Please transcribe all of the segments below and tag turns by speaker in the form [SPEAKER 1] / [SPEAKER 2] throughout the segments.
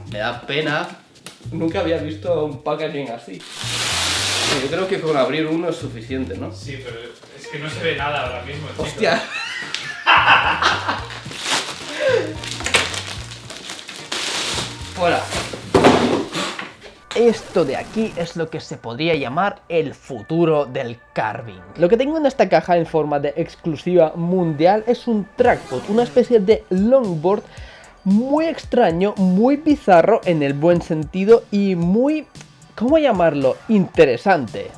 [SPEAKER 1] Me da pena. Nunca había visto un packaging así. Yo creo que con abrir uno es suficiente, ¿no?
[SPEAKER 2] Sí, pero es que no se ve nada ahora mismo, chico.
[SPEAKER 1] ¡Hostia! ¡Fuera! Esto de aquí es lo que se podría llamar el futuro del carving. Lo que tengo en esta caja en forma de exclusiva mundial es un trackpod, una especie de longboard muy extraño, muy bizarro en el buen sentido y muy... ¿cómo llamarlo? Interesante.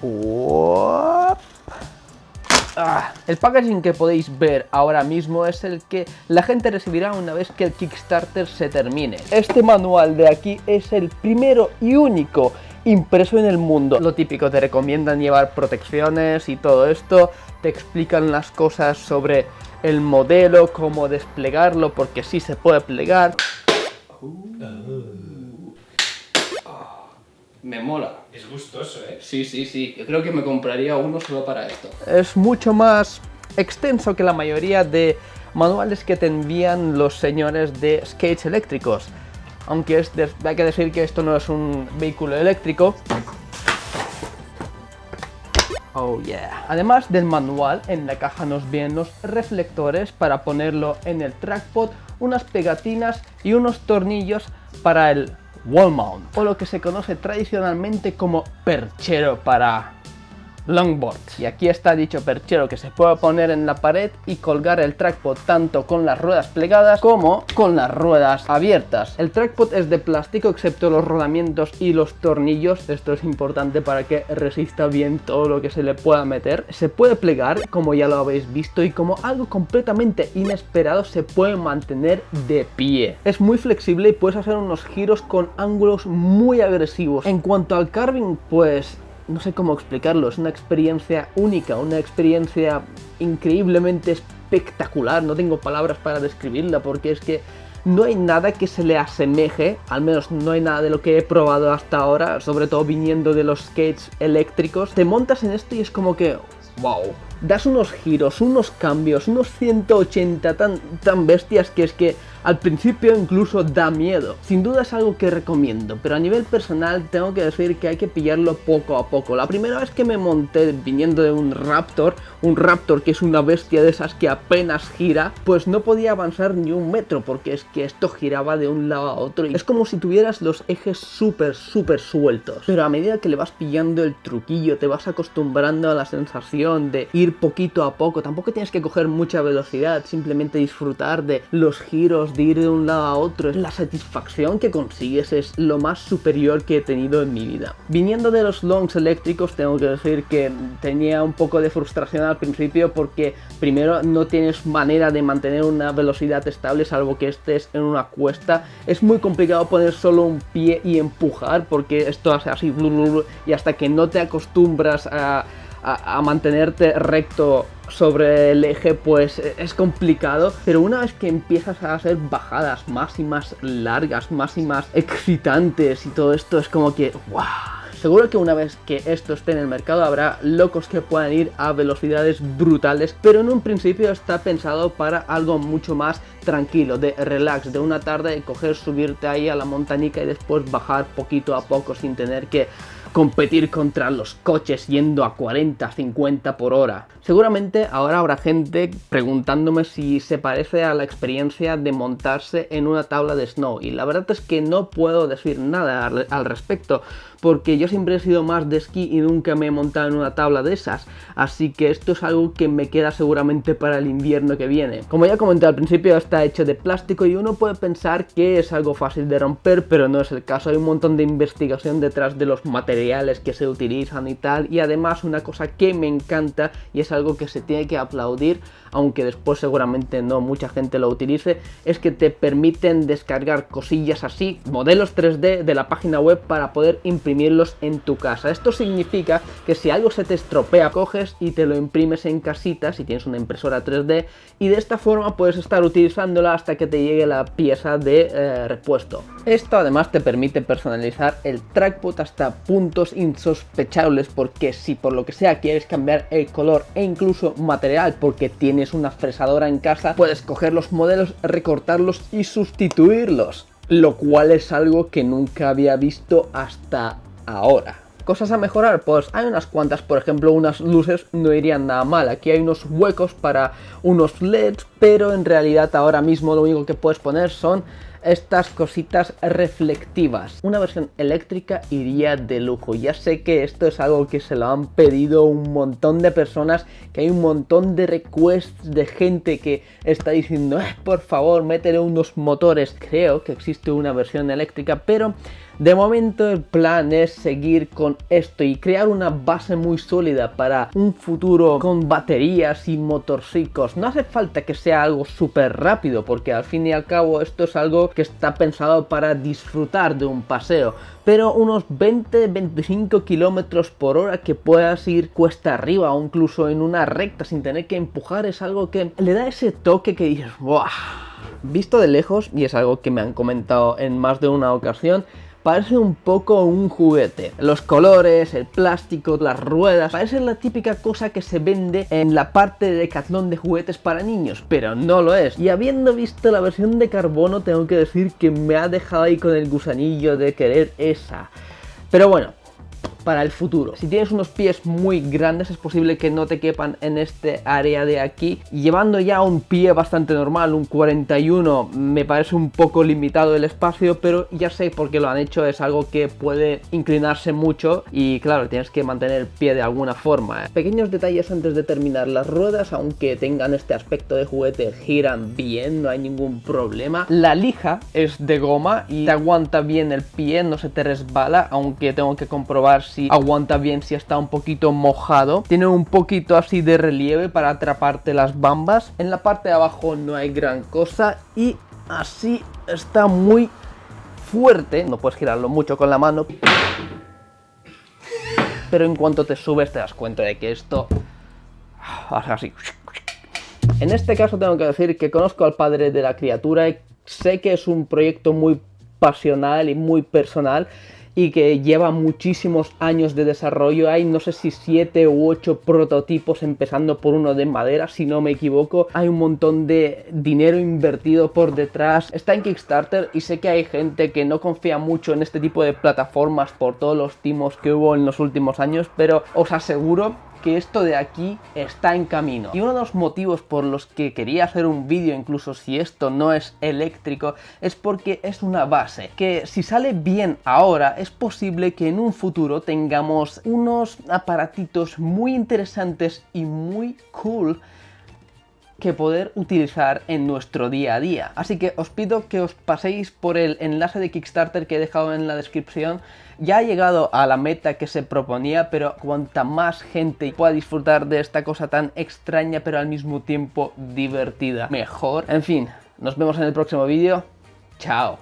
[SPEAKER 1] El packaging que podéis ver ahora mismo es el que la gente recibirá una vez que el Kickstarter se termine. Este manual de aquí es el primero y único impreso en el mundo. Lo típico, te recomiendan llevar protecciones y todo esto, te explican las cosas sobre el modelo, cómo desplegarlo, porque sí se puede plegar. Me mola.
[SPEAKER 2] Es gustoso, ¿eh?
[SPEAKER 1] Sí. Yo creo que me compraría uno solo para esto. Es mucho más extenso que la mayoría de manuales que te envían los señores de skates eléctricos. Aunque hay que decir que esto no es un vehículo eléctrico. Oh yeah. Además del manual, en la caja nos vienen los reflectores para ponerlo en el trackpod, unas pegatinas y unos tornillos para el wall mount, o lo que se conoce tradicionalmente como perchero para longboards. Y aquí está dicho perchero, que se puede poner en la pared y colgar el trackpod tanto con las ruedas plegadas como con las ruedas abiertas. El trackpod es de plástico excepto los rodamientos y los tornillos. Esto es importante para que resista bien todo lo que se le pueda meter. Se puede plegar, como ya lo habéis visto, y como algo completamente inesperado se puede mantener de pie. Es muy flexible y puedes hacer unos giros con ángulos muy agresivos. En cuanto al carving, pues no sé cómo explicarlo, es una experiencia única, una experiencia increíblemente espectacular. No tengo palabras para describirla porque es que no hay nada que se le asemeje, al menos no hay nada de lo que he probado hasta ahora, sobre todo viniendo de los skates eléctricos. Te montas en esto y es como que wow, das unos giros, unos cambios, unos 180 tan bestias que es que al principio incluso da miedo. Sin duda es algo que recomiendo, pero a nivel personal tengo que decir que hay que pillarlo poco a poco. La primera vez que me monté viniendo de un Raptor que es una bestia de esas que apenas gira, pues no podía avanzar ni un metro porque es que esto giraba de un lado a otro y es como si tuvieras los ejes súper sueltos. Pero a medida que le vas pillando el truquillo, te vas acostumbrando a la sensación de ir poquito a poco. Tampoco tienes que coger mucha velocidad, simplemente disfrutar de los giros, de ir de un lado a otro. La satisfacción que consigues es lo más superior que he tenido en mi vida. Viniendo de los longs eléctricos, tengo que decir que tenía un poco de frustración al principio porque primero no tienes manera de mantener una velocidad estable salvo que estés en una cuesta. Es muy complicado poner solo un pie y empujar porque esto hace así y hasta que no te acostumbras a mantenerte recto sobre el eje pues es complicado, pero una vez que empiezas a hacer bajadas más y más largas, más y más excitantes y todo esto es como que ¡wow! Seguro que una vez que esto esté en el mercado habrá locos que puedan ir a velocidades brutales, pero en un principio está pensado para algo mucho más tranquilo, de relax, de una tarde, coger, subirte ahí a la montañica y después bajar poquito a poco sin tener que competir contra los coches yendo a 40, 50 por hora. Seguramente ahora habrá gente preguntándome si se parece a la experiencia de montarse en una tabla de snow y la verdad es que no puedo decir nada al respecto porque yo siempre he sido más de esquí y nunca me he montado en una tabla de esas, así que esto es algo que me queda seguramente para el invierno que viene. Como ya comenté al principio, está hecho de plástico y uno puede pensar que es algo fácil de romper, pero no es el caso. Hay un montón de investigación detrás de los materiales que se utilizan y tal, y además una cosa que me encanta y es algo que se tiene que aplaudir, aunque después seguramente no mucha gente lo utilice, es que te permiten descargar cosillas así, modelos 3D de la página web para poder imprimirlos en tu casa. Esto significa que si algo se te estropea, coges y te lo imprimes en casita si tienes una impresora 3D y de esta forma puedes estar utilizándola hasta que te llegue la pieza de repuesto. Esto además te permite personalizar el trackpod hasta puntos insospechables porque si por lo que sea quieres cambiar el color e incluso material porque tienes una fresadora en casa, puedes coger los modelos, recortarlos y sustituirlos, lo cual es algo que nunca había visto hasta ahora. Cosas a mejorar, pues hay unas cuantas. Por ejemplo, unas luces no irían nada mal. Aquí hay unos huecos para unos LEDs, pero en realidad ahora mismo lo único que puedes poner son estas cositas reflectivas. Una versión eléctrica iría de lujo. Ya sé que esto es algo que se lo han pedido un montón de personas, que hay un montón de requests de gente que está diciendo por favor, métele unos motores. Creo que existe una versión eléctrica, pero de momento el plan es seguir con esto y crear una base muy sólida para un futuro con baterías y motorcicos. No hace falta que sea algo súper rápido, porque al fin y al cabo esto es algo que está pensado para disfrutar de un paseo, pero unos 20-25 kilómetros por hora que puedas ir cuesta arriba o incluso en una recta sin tener que empujar es algo que le da ese toque que dices ¡buah! Visto de lejos, y es algo que me han comentado en más de una ocasión, parece un poco un juguete. Los colores, el plástico, las ruedas, parece la típica cosa que se vende en la parte de Decathlon de juguetes para niños, pero no lo es. Y habiendo visto la versión de carbono, tengo que decir que me ha dejado ahí con el gusanillo de querer esa. Pero bueno, para el futuro. Si tienes unos pies muy grandes es posible que no te quepan en este área de aquí. Llevando ya un pie bastante normal, un 41, me parece un poco limitado el espacio, pero ya sé por qué lo han hecho, es algo que puede inclinarse mucho y claro, tienes que mantener el pie de alguna forma. Pequeños detalles antes de terminar: las ruedas, aunque tengan este aspecto de juguete, giran bien, no hay ningún problema. La lija es de goma y te aguanta bien el pie, no se te resbala, aunque tengo que comprobar si aguanta bien si está un poquito mojado. Tiene un poquito así de relieve para atraparte las bambas. En la parte de abajo no hay gran cosa y así está muy fuerte. No puedes girarlo mucho con la mano, pero en cuanto te subes te das cuenta de que esto hace así. En este caso tengo que decir que conozco al padre de la criatura y sé que es un proyecto muy pasional y muy personal y que lleva muchísimos años de desarrollo. Hay no sé si 7 u 8 prototipos, empezando por uno de madera si no me equivoco. Hay un montón de dinero invertido por detrás. Está en Kickstarter y sé que hay gente que no confía mucho en este tipo de plataformas por todos los timos que hubo en los últimos años, pero os aseguro que esto de aquí está en camino. Y uno de los motivos por los que quería hacer un vídeo, incluso si esto no es eléctrico, es porque es una base que, si sale bien ahora, es posible que en un futuro tengamos unos aparatitos muy interesantes y muy cool que poder utilizar en nuestro día a día. Así que os pido que os paséis por el enlace de Kickstarter que he dejado en la descripción. Ya ha llegado a la meta que se proponía, pero cuanta más gente pueda disfrutar de esta cosa tan extraña pero al mismo tiempo divertida, mejor. En fin, nos vemos en el próximo vídeo. Chao.